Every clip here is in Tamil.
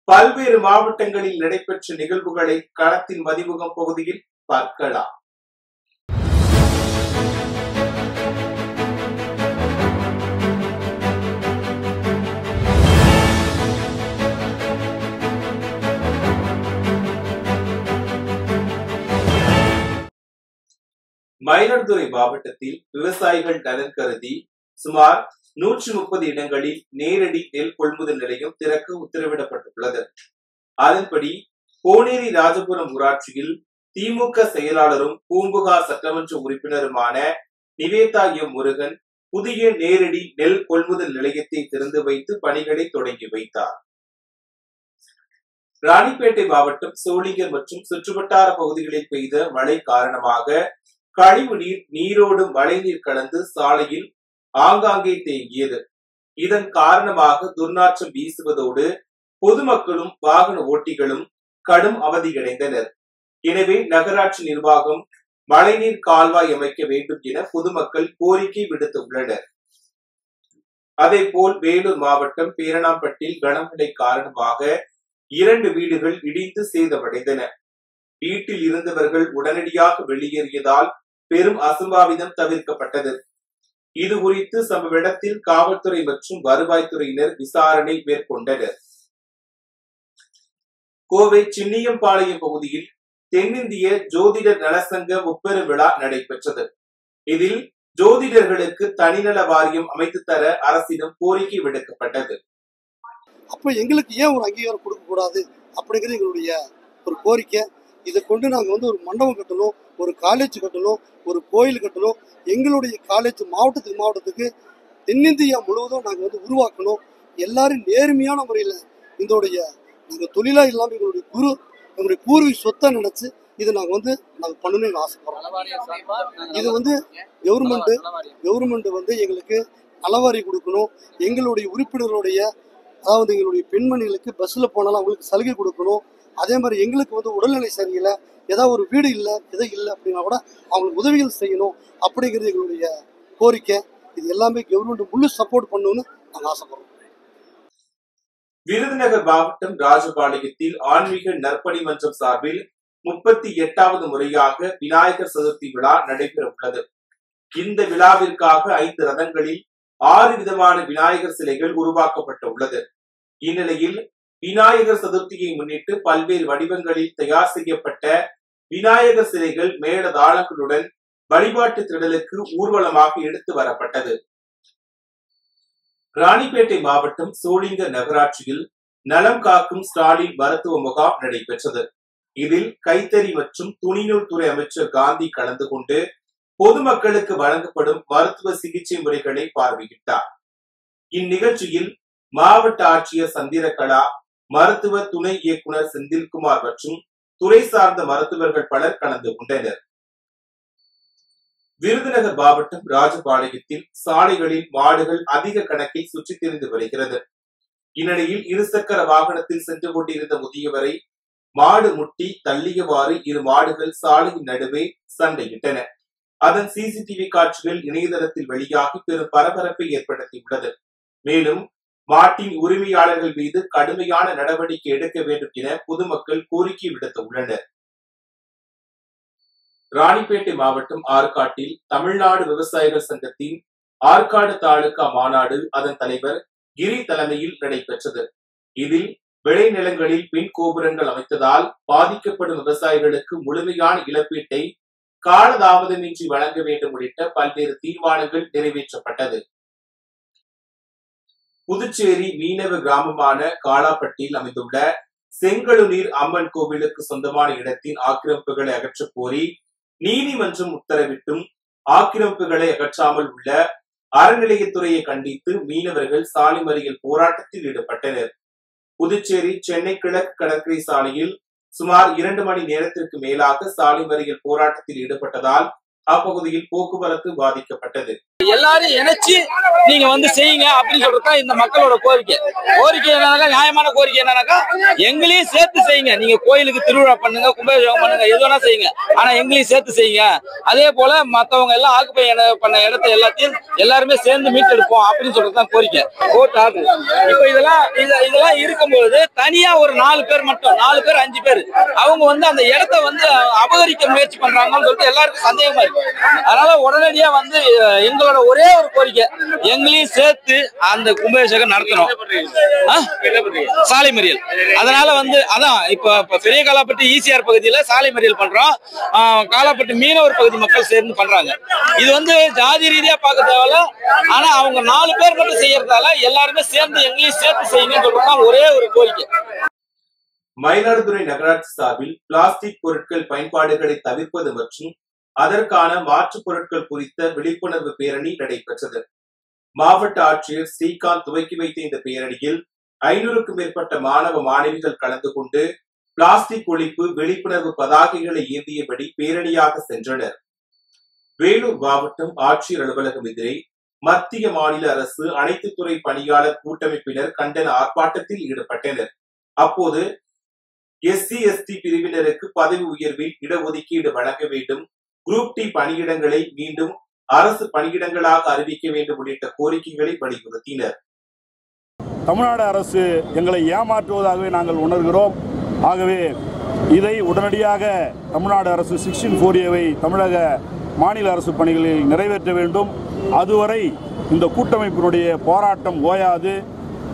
பல்வேறு மாவட்டங்களில் நடைபெற்ற நிகழ்வுகளை களத்தின் மதிமுகம் பகுதியில் பார்க்கலாம். மயிலாடுதுறை மாவட்டத்தில் விவசாயிகள் நலன் கருதி சுமார் 130 இடங்களில் நேரடி நெல் கொள்முதல் நிலையம் திறக்க உத்தரவிடப்பட்டுள்ளது. அதன்படி கோனேரி ராஜபுரம் ஊராட்சியில் திமுக செயலாளரும் பூம்புகார் சட்டமன்ற உறுப்பினருமான நிவேதா எம் முருகன் புதிய நேரடி நெல் கொள்முதல் நிலையத்தை திறந்து வைத்து பணிகளை தொடங்கி வைத்தார். ராணிப்பேட்டை மாவட்டம் சோளிங்கர் மற்றும் சுற்றுவட்டார பகுதிகளில் பெய்த மழை காரணமாக கழிவு நீர் நீரோடு மழைநீர் கலந்து சாலையில் ஆங்காங்கே தேங்கியது. இதன் காரணமாக துர்நாற்றம் வீசுவதோடு பொதுமக்களும் வாகன ஓட்டிகளும் கடும் அவதியடைந்தனர். எனவே நகராட்சி நிர்வாகம் மழைநீர் கால்வாய் அமைக்க வேண்டும் என பொதுமக்கள் கோரிக்கை விடுத்துள்ளனர். அதேபோல் வேலூர் மாவட்டம் பேரணாம்பட்டில் கனமழை காரணமாக 2 வீடுகள் இடிந்து சேதமடைந்தன. வீட்டில் இருந்தவர்கள் உடனடியாக வெளியேறியதால் பெரும் அசம்பாவிதம் தவிர்க்கப்பட்டது. இது குறித்து சம்பவ இடத்தில் காவல்துறை மற்றும் வருவாய்த்துறையினர் விசாரணை மேற்கொண்டனர். கோவை சின்னியம்பாளையம் பகுதியில் தென்னிந்திய ஜோதிடர் நலசங்க முப்பெரும் விழா நடைபெற்றது. இதில் ஜோதிடர்களுக்கு தனிநல வாரியம் அமைத்து தர அரசிடம் கோரிக்கை விடுக்கப்பட்டது. அப்ப எங்களுக்கு ஏன் ஒரு அங்கீகாரம் கொடுக்க கூடாது அப்படிங்கிறது எங்களுடைய ஒரு கோரிக்கை. இதை கொண்டு நாங்கள் ஒரு மண்டபம் கட்டணும், ஒரு காலேஜ் கட்டணும், ஒரு கோயில் கட்டணும். எங்களுடைய காலேஜ் மாவட்டத்துக்கு தென்னிந்தியா முழுவதும் நாங்கள் உருவாக்கணும். எல்லாரும் நேர்மையான முறையில் இதோடைய நாங்கள் தொழிலாக இல்லாமல் எங்களுடைய பூர்வீக சொத்தை நினைச்சு இதை நாங்கள் பண்ணணும்னு ஆசைப்படுறோம். இது கவர்மெண்ட் எங்களுக்கு நலவாரி கொடுக்கணும். எங்களுடைய உறுப்பினர்களுடைய அதாவது எங்களுடைய பெண்மணிகளுக்கு பஸ்ஸில் போனாலும் அவங்களுக்கு சலுகை கொடுக்கணும். அதே மாதிரி எங்களுக்கு உடல்நிலை சரியில்லை, ஏதாவது ஒரு வீடு இல்லை, எதை இல்லை அப்படின்னா கூட அவங்களுக்கு உதவிகள் செய்யணும் அப்படிங்கிறது எங்களுடைய கோரிக்கை. இது எல்லாமே கவர்மெண்ட் முழு சப்போர்ட் பண்ணணும்னு நாங்கள் ஆசைப்படுறோம். விருதுநகர் மாவட்டம் ராஜபாளையத்தில் ஆன்மீக நற்பணி மன்றம் சார்பில் 38வது முறையாக விநாயகர் சதுர்த்தி விழா நடைபெற உள்ளது. இந்த விழாவிற்காக 5 ரதங்களில் 6 விதமான விநாயகர் சிலைகள் உருவாக்கப்பட்டு உள்ளது. இந்நிலையில் விநாயகர் சதுர்த்தியை முன்னிட்டு பல்வேறு வடிவங்களில் தயார் செய்யப்பட்ட விநாயகர் சிலைகள் மேளதாளங்களுடன் வழிபாட்டு திடலுக்கு ஊர்வலமாக எடுத்து வரப்பட்டது. ராணிப்பேட்டை மாவட்டம் சோளிங்கர் நகராட்சியில் நலம் காக்கும் ஸ்டாலின் மருத்துவ முகாம் நடைபெற்றது. இதில் கைத்தறி மற்றும் துணிநூல் துறை அமைச்சர் காந்தி கலந்து கொண்டு பொதுமக்களுக்கு வழங்கப்படும் மருத்துவ சிகிச்சை முறைகளை பார்வையிட்டார். இந்நிகழ்ச்சியில் மாவட்ட ஆட்சியர் சந்திரகலா, மருத்துவ துணை இயக்குனர் செந்தில்குமார் மற்றும் துறை சார்ந்த மருத்துவர்கள் பலர் கலந்து கொண்டனர். விருதுநகர் மாவட்டம் ராஜபாளையத்தில் சாலைகளில் மாடுகள் அதிக கணக்கில் சுற்றித் திரிந்து வருகிறது. இந்நிலையில் இருசக்கர வாகனத்தில் சென்று கொண்டிருந்த முதியவரை மாடு முட்டி தள்ளியவாறு 2 மாடுகள் சாலையின் நடுவே சண்டையிட்டன. அதன் சிசிடிவி காட்சிகள் இணையதளத்தில் வெளியாகி பெரும் பரபரப்பை ஏற்படுத்தியுள்ளது. மேலும் மாட்டின் உரிமையாளர்கள் மீது கடுமையான நடவடிக்கை எடுக்க வேண்டும் என பொதுமக்கள் கோரிக்கை விடுத்துள்ளனர். ராணிப்பேட்டை மாவட்டம் ஆற்காட்டில் தமிழ்நாடு விவசாயிகள் சங்கத்தின் ஆற்காடு தாலுகா மாநாடு அதன் தலைவர் கிரி தலைமையில் நடைபெற்றது. இதில் விளைநிலங்களில் பின் கோபுரங்கள் அமைத்ததால் பாதிக்கப்படும் விவசாயிகளுக்கு முழுமையான இழப்பீட்டை காலதாமதமின்றி வழங்க வேண்டும் உள்ளிட்ட பல்வேறு தீர்மானங்கள் நிறைவேற்றப்பட்டது. புதுச்சேரி மீனவ கிராமமான காலாப்பட்டியில் அமைந்துள்ள செங்கழுநீர் அம்மன் கோவிலுக்கு சொந்தமான இடத்தின் ஆக்கிரமிப்புகளை அகற்ற கோரி நீதிமன்றம் உத்தரவிட்டும் ஆக்கிரமிப்புகளை அகற்றாமல் உள்ள அறநிலையத்துறையை கண்டித்து மீனவர்கள் சாலை மறியல் போராட்டத்தில் ஈடுபட்டனர். புதுச்சேரி சென்னை கிழக்கு கடற்கரை சாலையில் சுமார் 2 மணி நேரத்திற்கு மேலாக சாலை மறியல் போராட்டத்தில் ஈடுபட்டதால் அப்பகுதியில் போக்குவரத்து பாதிக்கப்பட்டது. எல்லாரும் இணைச்சு நீங்க வந்து செய்யுங்க அப்படின்னு சொல்றதுதான் இந்த மக்களோட கோரிக்கை. என்னன்னாக்கா, நியாயமான கோரிக்கை என்னன்னாக்கா, எங்களையும் சேர்த்து செய்யுங்க. நீங்க கோயிலுக்கு திருவிழா பண்ணுங்க, கும்பாபிஷேகம் பண்ணுங்க, எது வேணா செய்யுங்க, ஆனா எங்களையும் சேர்த்து செய்யுங்க. அதே போல மத்தவங்க எல்லாம் ஆக்குப்பை பண்ண இடத்த எல்லாத்தையும் எல்லாருமே சேர்ந்து மீட்டெடுப்போம் அப்படின்னு சொல்றதுதான் கோரிக்கை. கோர்ட் ஆர்டர் இப்ப இதெல்லாம் இருக்கும்போது தனியா ஒரு 4 பேர் மட்டும் 4 பேர் 5 பேர் அவங்க வந்து அந்த இடத்த வந்து அபகரிக்க முயற்சி பண்றாங்கன்னு சொல்லிட்டு எல்லாருக்கும் சந்தேகமா இருக்கு. அதனால உடனடியா வந்து எங்களோட ஒரே ஒரு கோரிக்கை, எங்களையும் சேர்த்து அந்த கும்பாபிஷேகம் நடத்தணும். சாலை மறியல். அதனால வந்து அதான் இப்ப பெரிய காலாப்பட்டி ஈசிஆர் பகுதியில சாலை மறியல் பண்றோம். காலாப்பட்டி மீனவர் பகுதி மக்கள் சேர்ந்து பண்றாங்க. இது வந்து ஜாதி ரீதியா பார்க்க தேவையில்ல, ஆனா அவங்க 4 பேர் மட்டும் செய்யறதால எல்லாருமே சேர்ந்து எங்களையும் சேர்த்து செய்யணும்னு சொல்றதுதான் ஒரே ஒரு கோரிக்கை. மயிலாடுதுறை நகராட்சி சார்பில் பிளாஸ்டிக் பொருட்கள் பயன்பாடுகளை தவிர்ப்பது மற்றும் அதற்கான மாற்றுப் பொருட்கள் குறித்த விழிப்புணர்வு பேரணி நடைபெற்றது. மாவட்ட ஆட்சியர் ஸ்ரீகாந்த் துவக்கி வைத்த இந்த பேரணியில் 500க்கும் மேற்பட்ட மாணவ மாணவிகள் கலந்து கொண்டு பிளாஸ்டிக் ஒழிப்பு விழிப்புணர்வு பதாகைகளை ஏந்தியபடி பேரணியாக சென்றனர். வேலூர் மாவட்டம் ஆட்சியர் அலுவலகம் எதிரே மத்திய மாநில அரசு அனைத்து துறை பணியாளர் கூட்டமைப்பினர் கண்டன ஆர்ப்பாட்டத்தில் ஈடுபட்டனர். அப்போது SC ST பிரிவினருக்கு பதவி உயர்வில் இடஒதுக்கீடு வழங்க வேண்டும், குரூப் டி பணியிடங்களை மீண்டும் அரசு பணியிடங்களாக அறிவிக்க வேண்டும் உள்ளிட்ட கோரிக்கைகளை வலியுறுத்தினர். தமிழ்நாடு அரசு எங்களை ஏமாற்றுவதாகவே நாங்கள் உணர்கிறோம். ஆகவே இதை உடனடியாக தமிழ்நாடு அரசு 16(4A) தமிழக மாநில அரசு பணிகளில் நிறைவேற்ற வேண்டும். அதுவரை இந்த கூட்டமைப்பினுடைய போராட்டம் ஓயாது.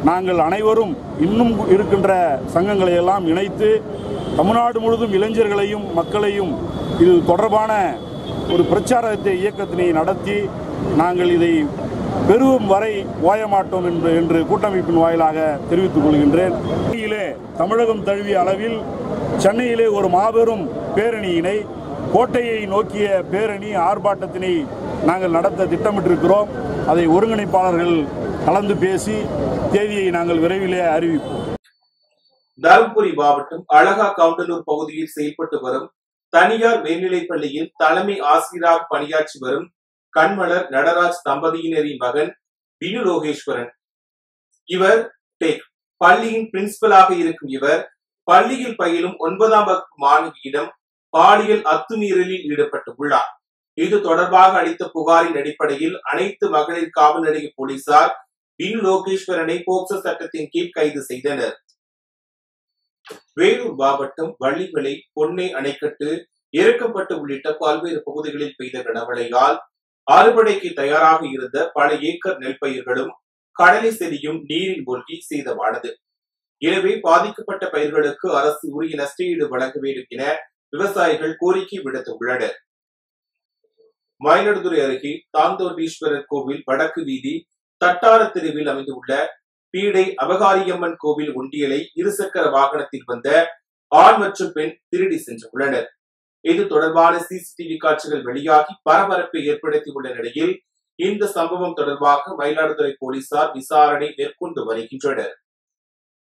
நாங்கள் அனைவரும் இன்னும் இருக்கின்ற சங்கங்களை எல்லாம் இணைத்து தமிழ்நாடு முழுவதும் இளைஞர்களையும் மக்களையும் இது தொடர்பான ஒரு பிரச்சாரத்தை இயக்கத்தினை நடத்தி நாங்கள் இதை பெறும் வரை ஓயமாட்டோம் என்று கூட்டமைப்பின் வாயிலாக தெரிவித்துக் கொள்கின்றேன். தமிழகம் தழுவிய அளவில் சென்னையிலே ஒரு மாபெரும் பேரணியினை, கோட்டையை நோக்கிய பேரணி ஆர்ப்பாட்டத்தினை நாங்கள் நடத்த திட்டமிட்டிருக்கிறோம். அதை ஒருங்கிணைப்பாளர்கள் கலந்து பேசி தேதியை நாங்கள் விரைவிலே அறிவிப்போம். தருமபுரி மாவட்டம் அழகா கவுண்டலூர் பகுதியில் செயல்பட்டு வரும் தனியார் மேல்நிலைப் பள்ளியில் தலைமை ஆசிரியராக பணியாற்றி வரும் கண்மலர் நடராஜ் தம்பதியினரின் மகன் வினு லோகேஸ்வரன். இவர் பள்ளியின் பிரின்சிபலாக இருக்கும் இவர் பள்ளியில் பயிலும் 9ஆம் வகுப்பு மாணவியிடம் பாலியல் அத்துமீறலில் ஈடுபட்டுள்ளார். இது தொடர்பாக அளித்த புகாரின் அடிப்படையில் அனைத்து மகளிர் காவல் நிலைய போலீசார் வினு லோகேஸ்வரனை போக்சோ சட்டத்தின் கீழ் கைது செய்தனர். வேலூர் மாவட்டம் வள்ளிமலை, பொன்னை அணைக்கட்டு, இறக்கப்பட்டு உள்ளிட்ட பல்வேறு பகுதிகளில் பெய்த கனமழையால் அறுவடைக்கு தயாராக இருந்த பல ஏக்கர் நெல் பயிர்களும் கடலை செடியும் நீரில் மூழ்கி சேதமானது. எனவே பாதிக்கப்பட்ட பயிர்களுக்கு அரசு உரிய நஷ்டஈடு வழங்க வேண்டும் என விவசாயிகள் கோரிக்கை விடுத்துள்ளனர். மயிலாடுதுறை அருகே தாந்தோண்டீஸ்வரர் கோவில் வடக்கு வீதி தட்டார தெருவில் அமைந்துள்ள பீடை அபகாரியம்மன் கோவில் ஒண்டியலை இருசக்கர வாகனத்தில் வந்த ஆண் மற்றும் பெண் திருடி சென்றுள்ளனர். இது தொடர்பான CCTV காட்சிகள் வெளியாகி பரபரப்பை ஏற்படுத்தியுள்ள நிலையில் இந்த சம்பவம் தொடர்பாக மயிலாடுதுறை போலீசார் விசாரணை மேற்கொண்டு வருகின்றனர்.